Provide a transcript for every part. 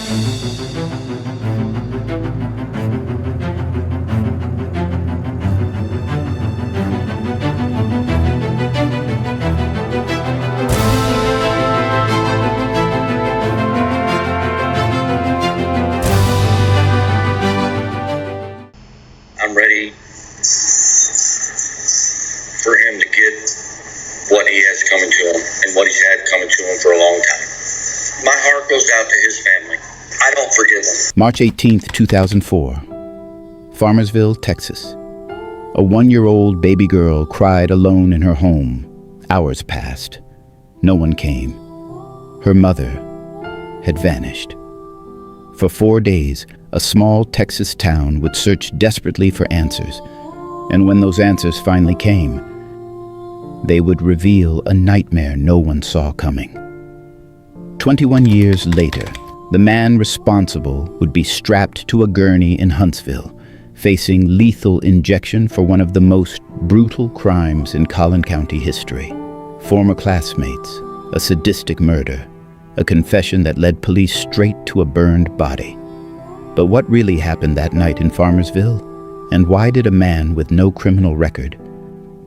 I'm ready for him to get what he has coming to him and what he's had coming to him for a long time. My heart goes out to his family. I don't forgive him. March 18th, 2004. Farmersville, Texas. A 1-year-old baby girl cried alone in her home. Hours passed. No one came. Her mother had vanished. For 4 days, a small Texas town would search desperately for answers. And when those answers finally came, they would reveal a nightmare no one saw coming. 21 years later, the man responsible would be strapped to a gurney in Huntsville, facing lethal injection for one of the most brutal crimes in Collin County history. Former classmates, a sadistic murder, a confession that led police straight to a burned body. But what really happened that night in Farmersville? And why did a man with no criminal record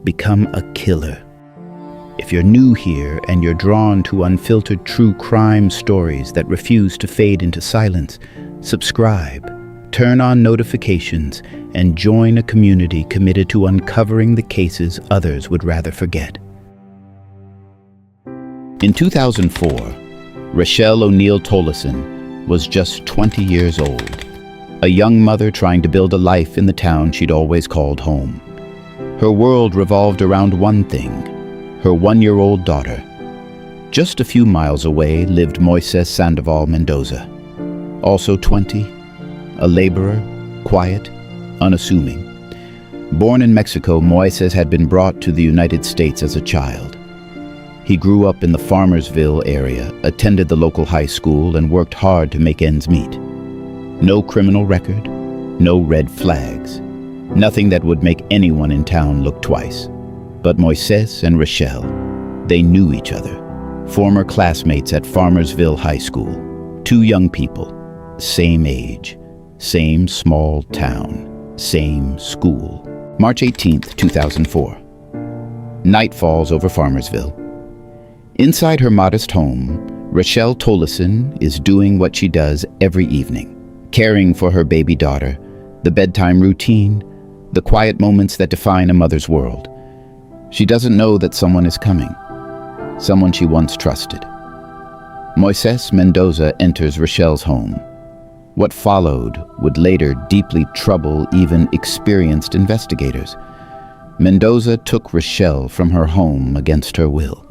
become a killer? If you're new here and you're drawn to unfiltered true crime stories that refuse to fade into silence, subscribe, turn on notifications, and join a community committed to uncovering the cases others would rather forget. In 2004, Rachelle O'Neil Tolleson was just 20 years old, a young mother trying to build a life in the town she'd always called home. Her world revolved around one thing: her 1-year-old daughter. Just a few miles away lived Moises Mendoza, also 20, a laborer, quiet, unassuming. Born in Mexico, Moises had been brought to the United States as a child. He grew up in the Farmersville area, attended the local high school, and worked hard to make ends meet. No criminal record, no red flags, nothing that would make anyone in town look twice. But Moises and Rachelle, they knew each other. Former classmates at Farmersville High School. 2 young people, same age, same small town, same school. March 18th, 2004. Night falls over Farmersville. Inside her modest home, Rachelle Tolleson is doing what she does every evening, caring for her baby daughter, the bedtime routine, the quiet moments that define a mother's world. She doesn't know that someone is coming, someone she once trusted. Moises Mendoza enters Rachelle's home. What followed would later deeply trouble even experienced investigators. Mendoza took Rachelle from her home against her will.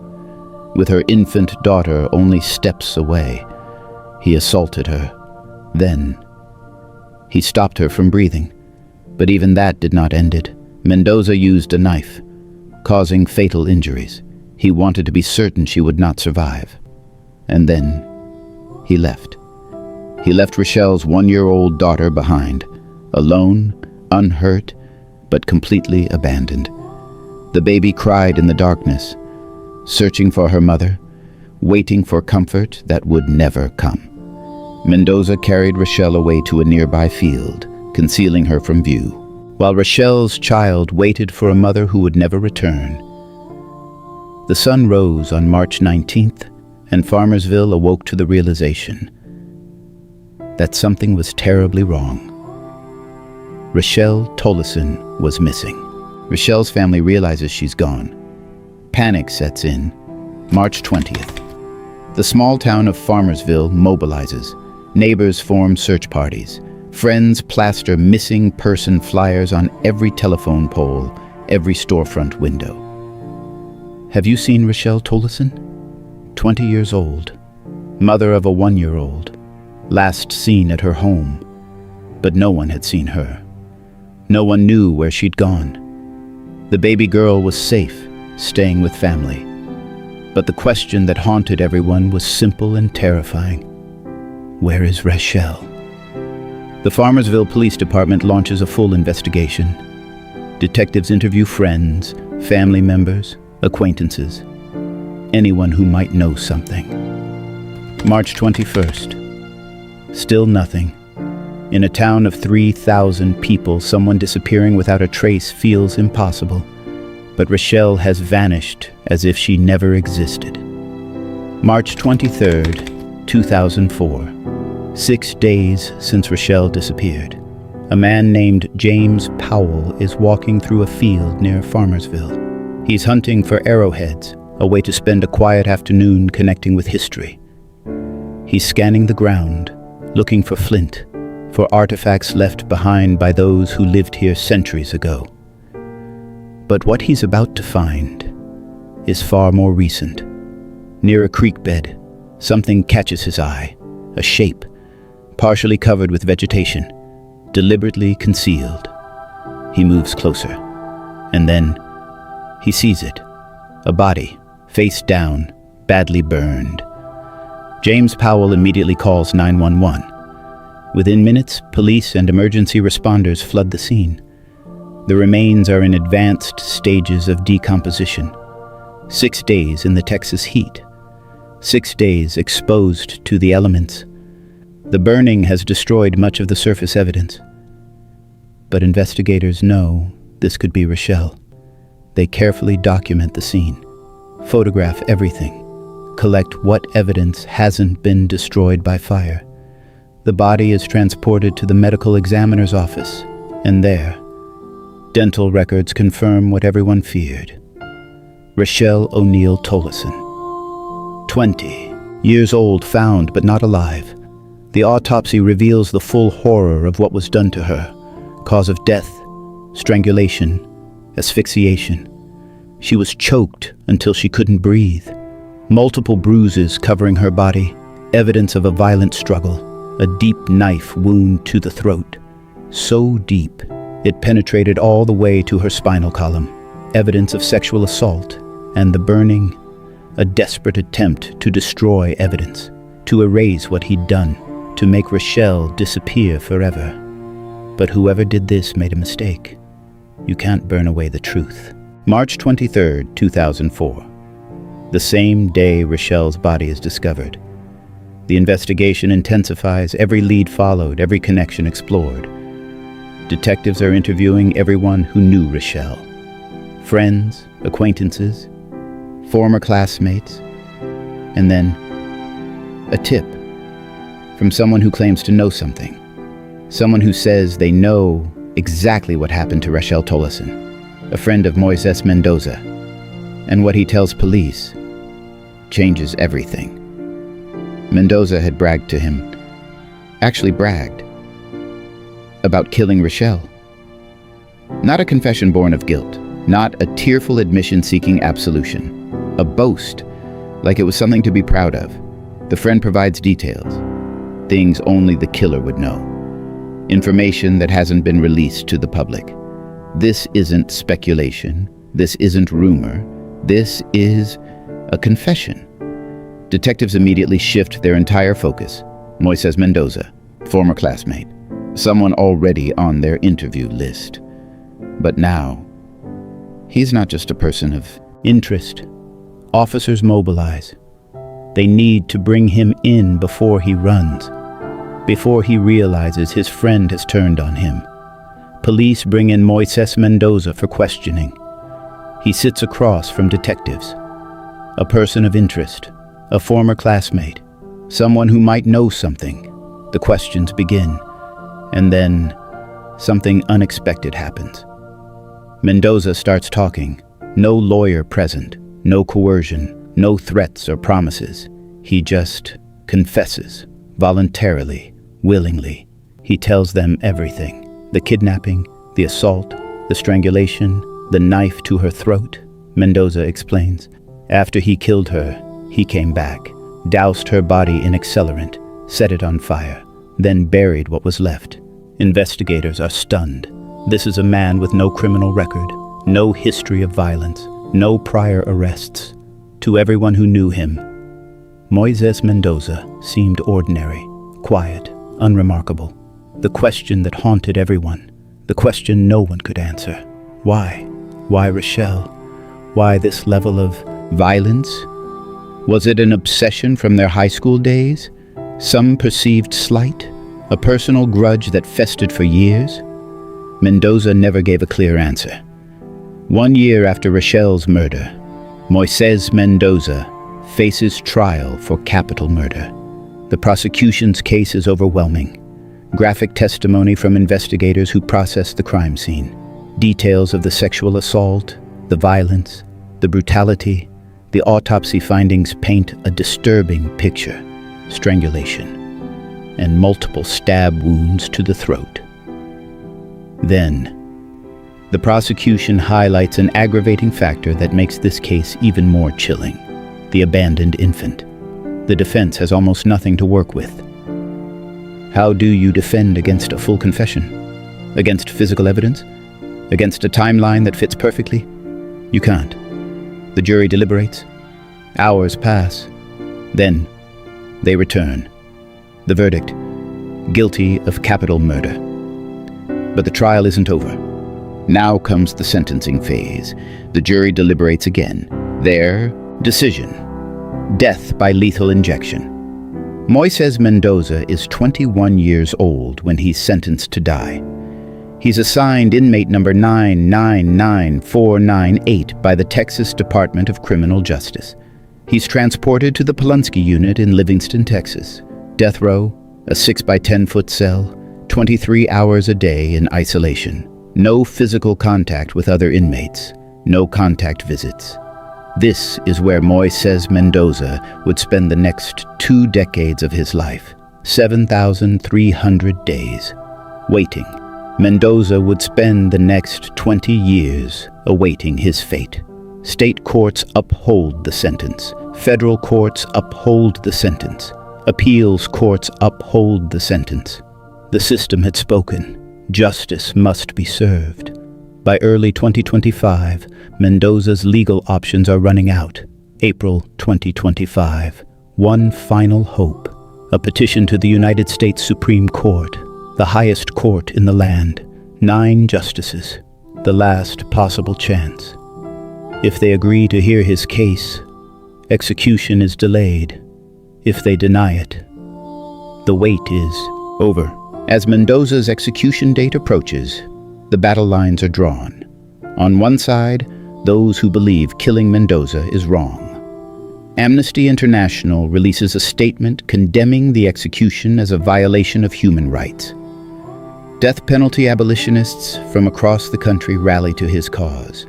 With her infant daughter only steps away, he assaulted her. Then, he stopped her from breathing. But even that did not end it. Mendoza used a knife, causing fatal injuries. He wanted to be certain she would not survive. And then, he left. He left Rachelle's 1-year-old daughter behind, alone, unhurt, but completely abandoned. The baby cried in the darkness, searching for her mother, waiting for comfort that would never come. Mendoza carried Rachelle away to a nearby field, concealing her from view, while Rachelle's child waited for a mother who would never return. The sun rose on March 19th, and Farmersville awoke to the realization that something was terribly wrong. Rachelle Tolleson was missing. Rachelle's family realizes she's gone. Panic sets in. March 20th. The small town of Farmersville mobilizes. Neighbors form search parties. Friends plaster missing person flyers on every telephone pole, every storefront window. Have you seen Rachelle Tolleson? 20 years old, mother of a 1-year-old, last seen at her home. But no one had seen her. No one knew where she'd gone. The baby girl was safe, staying with family. But the question that haunted everyone was simple and terrifying. Where is Rachelle? The Farmersville Police Department launches a full investigation. Detectives interview friends, family members, acquaintances, anyone who might know something. March 21st. Still nothing. In a town of 3,000 people, someone disappearing without a trace feels impossible. But Rachelle has vanished as if she never existed. March 23rd, 2004. 6 days since Rachelle disappeared. A man named James Powell is walking through a field near Farmersville. He's hunting for arrowheads, a way to spend a quiet afternoon connecting with history. He's scanning the ground, looking for flint, for artifacts left behind by those who lived here centuries ago. But what he's about to find is far more recent. Near a creek bed, something catches his eye, a shape, partially covered with vegetation, deliberately concealed. He moves closer, and then he sees it, a body, face down, badly burned. James Powell immediately calls 911. Within minutes, police and emergency responders flood the scene. The remains are in advanced stages of decomposition. 6 days in the Texas heat. 6 days exposed to the elements. The burning has destroyed much of the surface evidence. But investigators know this could be Rachelle. They carefully document the scene, photograph everything, collect what evidence hasn't been destroyed by fire. The body is transported to the medical examiner's office, and there, dental records confirm what everyone feared. Rachelle O'Neil Tolleson, 20 years old, found but not alive. The autopsy reveals the full horror of what was done to her. Cause of death, strangulation, asphyxiation. She was choked until she couldn't breathe. Multiple bruises covering her body, evidence of a violent struggle. A deep knife wound to the throat. So deep, it penetrated all the way to her spinal column. Evidence of sexual assault, and the burning, a desperate attempt to destroy evidence, to erase what he'd done, to make Rachelle disappear forever. But whoever did this made a mistake. You can't burn away the truth. March 23rd, 2004. The same day Rachelle's body is discovered. The investigation intensifies, every lead followed, every connection explored. Detectives are interviewing everyone who knew Rachelle. Friends, acquaintances, former classmates, and then a tip from someone who claims to know something. Someone who says they know exactly what happened to Rachelle Tolleson, a friend of Moises Mendoza. And what he tells police changes everything. Mendoza had bragged to him, about killing Rachelle. Not a confession born of guilt, not a tearful admission seeking absolution. A boast, like it was something to be proud of. The friend provides details, things only the killer would know. Information that hasn't been released to the public. This isn't speculation, this isn't rumor, this is a confession. Detectives immediately shift their entire focus. Moises Mendoza, former classmate, someone already on their interview list. But now, he's not just a person of interest. Officers mobilize. They need to bring him in before he runs, before he realizes his friend has turned on him. Police bring in Moises Mendoza for questioning. He sits across from detectives, a person of interest, a former classmate, someone who might know something. The questions begin, and then something unexpected happens. Mendoza starts talking. No lawyer present, no coercion, no threats or promises. He just confesses, voluntarily, willingly. He tells them everything. The kidnapping, the assault, the strangulation, the knife to her throat. Mendoza explains. After he killed her, he came back, doused her body in accelerant, set it on fire, then buried what was left. Investigators are stunned. This is a man with no criminal record, no history of violence, no prior arrests. To everyone who knew him, Moises Mendoza seemed ordinary, quiet, unremarkable. The question that haunted everyone, the question no one could answer. Why? Why Rachelle? Why this level of violence? Was it an obsession from their high school days? Some perceived slight, a personal grudge that festered for years? Mendoza never gave a clear answer. 1 year after Rachelle's murder, Moises Mendoza faces trial for capital murder. The prosecution's case is overwhelming. Graphic testimony from investigators who processed the crime scene. Details of the sexual assault, the violence, the brutality. The autopsy findings paint a disturbing picture: strangulation and multiple stab wounds to the throat. Then, the prosecution highlights an aggravating factor that makes this case even more chilling: the abandoned infant. The defense has almost nothing to work with. How do you defend against a full confession? Against physical evidence? Against a timeline that fits perfectly? You can't. The jury deliberates. Hours pass. Then, they return. The verdict: guilty of capital murder. But the trial isn't over. Now comes the sentencing phase. The jury deliberates again. Their decision: death by lethal injection. Moises Mendoza is 21 years old when he's sentenced to die. He's assigned inmate number 999498 by the Texas Department of Criminal Justice. He's transported to the Polunsky unit in Livingston, Texas. Death row, a 6-by-10-foot cell, 23 hours a day in isolation. No physical contact with other inmates. No contact visits. This is where Moises Mendoza would spend the next 2 decades of his life. 7,300 days. Waiting. Mendoza would spend the next 20 years awaiting his fate. State courts uphold the sentence. Federal courts uphold the sentence. Appeals courts uphold the sentence. The system had spoken. Justice must be served. By early 2025, Mendoza's legal options are running out. April 2025. One final hope. A petition to the United States Supreme Court, the highest court in the land. 9 justices. The last possible chance. If they agree to hear his case, execution is delayed. If they deny it, the wait is over. As Mendoza's execution date approaches, the battle lines are drawn. On one side, those who believe killing Mendoza is wrong. Amnesty International releases a statement condemning the execution as a violation of human rights. Death penalty abolitionists from across the country rally to his cause.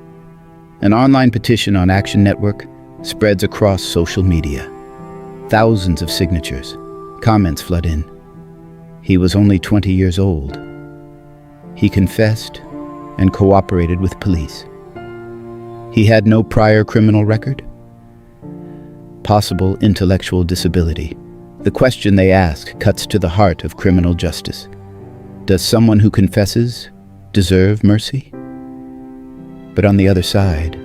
An online petition on Action Network spreads across social media. Thousands of signatures. Comments flood in. He was only 20 years old. He confessed and cooperated with police. He had no prior criminal record. Possible intellectual disability. The question they ask cuts to the heart of criminal justice. Does someone who confesses deserve mercy? But on the other side,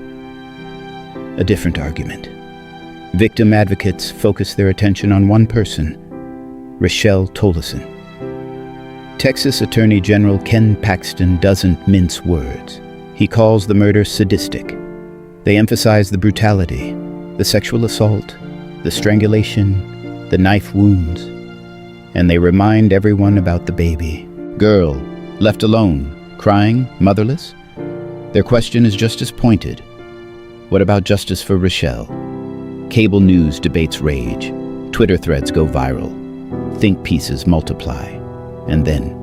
a different argument. Victim advocates focus their attention on one person, Rachelle Tolleson. Texas Attorney General Ken Paxton doesn't mince words. He calls the murder sadistic. They emphasize the brutality, the sexual assault, the strangulation, the knife wounds, and they remind everyone about the baby. Girl, left alone, crying, motherless? Their question is just as pointed. What about justice for Rachelle? Cable news debates rage. Twitter threads go viral. Think pieces multiply. And then,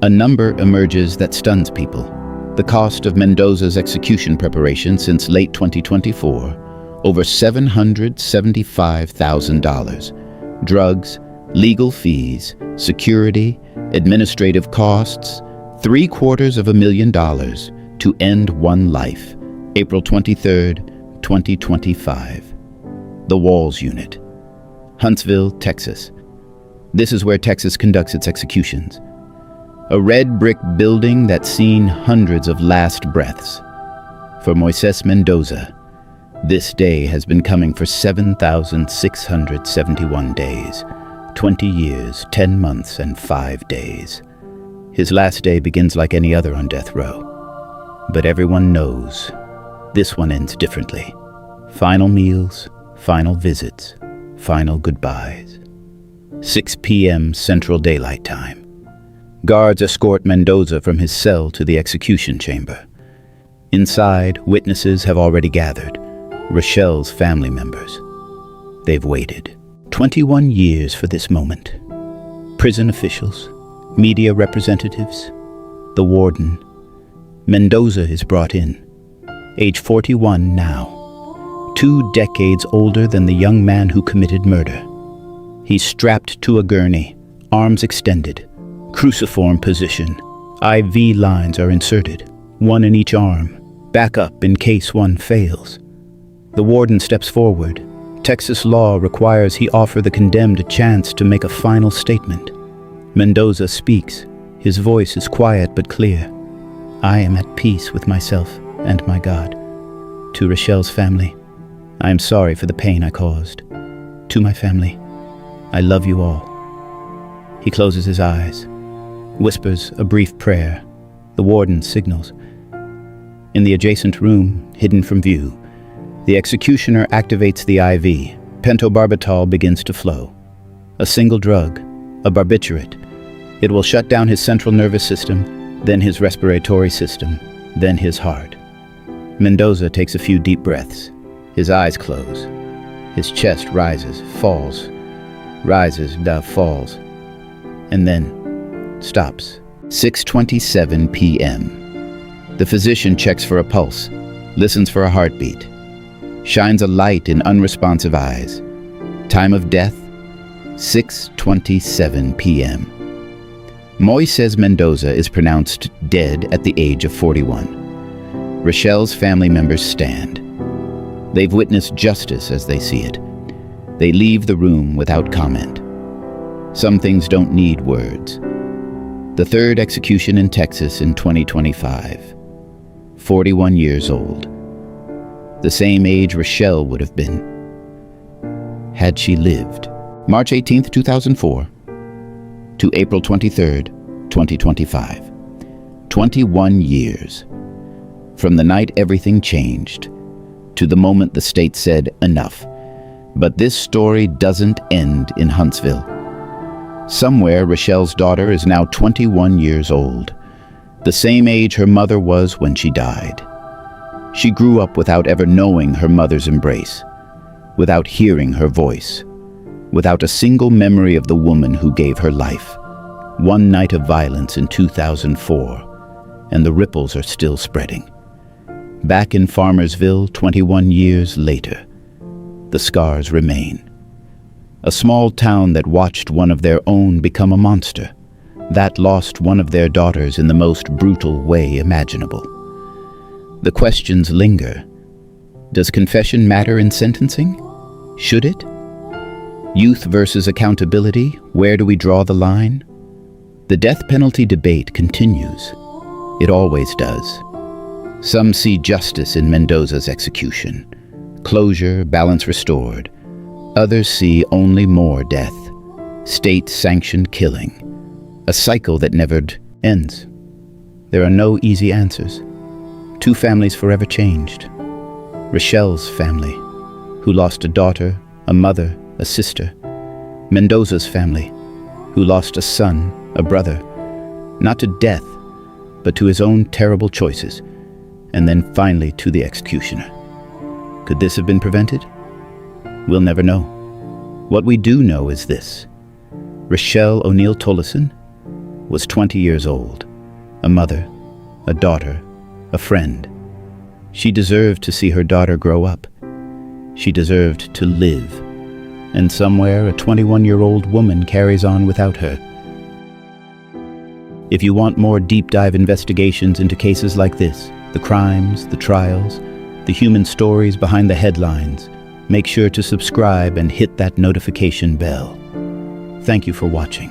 a number emerges that stuns people. The cost of Mendoza's execution preparation since late 2024, over $775,000. Drugs, legal fees, security, administrative costs, $750,000 to end one life. April 23rd, 2025. The Walls Unit. Huntsville, Texas. This is where Texas conducts its executions. A red brick building that's seen hundreds of last breaths. For Moises Mendoza, this day has been coming for 7,671 days, 20 years, 10 months, and 5 days. His last day begins like any other on death row. But everyone knows this one ends differently. Final meals, final visits, final goodbyes. 6 p.m. Central Daylight Time. Guards escort Mendoza from his cell to the execution chamber. Inside, witnesses have already gathered. Rachelle's family members. They've waited 21 years for this moment. Prison officials, media representatives, the warden. Mendoza is brought in, age 41 now, 2 decades older than the young man who committed murder. He's strapped to a gurney, arms extended, cruciform position. IV lines are inserted, one in each arm, back up in case one fails. The warden steps forward. Texas law requires he offer the condemned a chance to make a final statement. Mendoza speaks. His voice is quiet but clear. I am at peace with myself and my God. To Rachelle's family, I am sorry for the pain I caused. To my family, I love you all. He closes his eyes, whispers a brief prayer. The warden signals. In the adjacent room, hidden from view, the executioner activates the IV. Pentobarbital begins to flow. A single drug, a barbiturate. It will shut down his central nervous system, then his respiratory system, then his heart. Mendoza takes a few deep breaths. His eyes close. His chest rises, falls, rises, falls, and then stops. 6:27 p.m. The physician checks for a pulse, listens for a heartbeat, shines a light in unresponsive eyes. Time of death, 6:27 p.m. Moises Mendoza is pronounced dead at the age of 41. Rachelle's family members stand. They've witnessed justice as they see it. They leave the room without comment. Some things don't need words. The third execution in Texas in 2025. 41 years old. The same age Rachelle would have been had she lived. March 18th, 2004 to April 23rd, 2025. 21 years. From the night everything changed to the moment the state said enough. But this story doesn't end in Huntsville. Somewhere, Rachelle's daughter is now 21 years old, the same age her mother was when she died. She grew up without ever knowing her mother's embrace, without hearing her voice, without a single memory of the woman who gave her life. One night of violence in 2004, and the ripples are still spreading. Back in Farmersville 21 years later, the scars remain. A small town that watched one of their own become a monster, that lost one of their daughters in the most brutal way imaginable. The questions linger. Does confession matter in sentencing? Should it? Youth versus accountability, where do we draw the line? The death penalty debate continues. It always does. Some see justice in Mendoza's execution, closure, balance restored. Others see only more death, state-sanctioned killing, a cycle that never ends. There are no easy answers. 2 families forever changed. Rachelle's family, who lost a daughter, a mother, a sister. Mendoza's family, who lost a son, a brother, not to death, but to his own terrible choices, and then finally to the executioner. Could this have been prevented? We'll never know. What we do know is this. Rachelle O'Neil Tolleson was 20 years old, a mother, a daughter, a friend. She deserved to see her daughter grow up. She deserved to live. And somewhere, a 21-year-old woman carries on without her. If you want more deep dive investigations into cases like this, the crimes, the trials, the human stories behind the headlines, make sure to subscribe and hit that notification bell. Thank you for watching.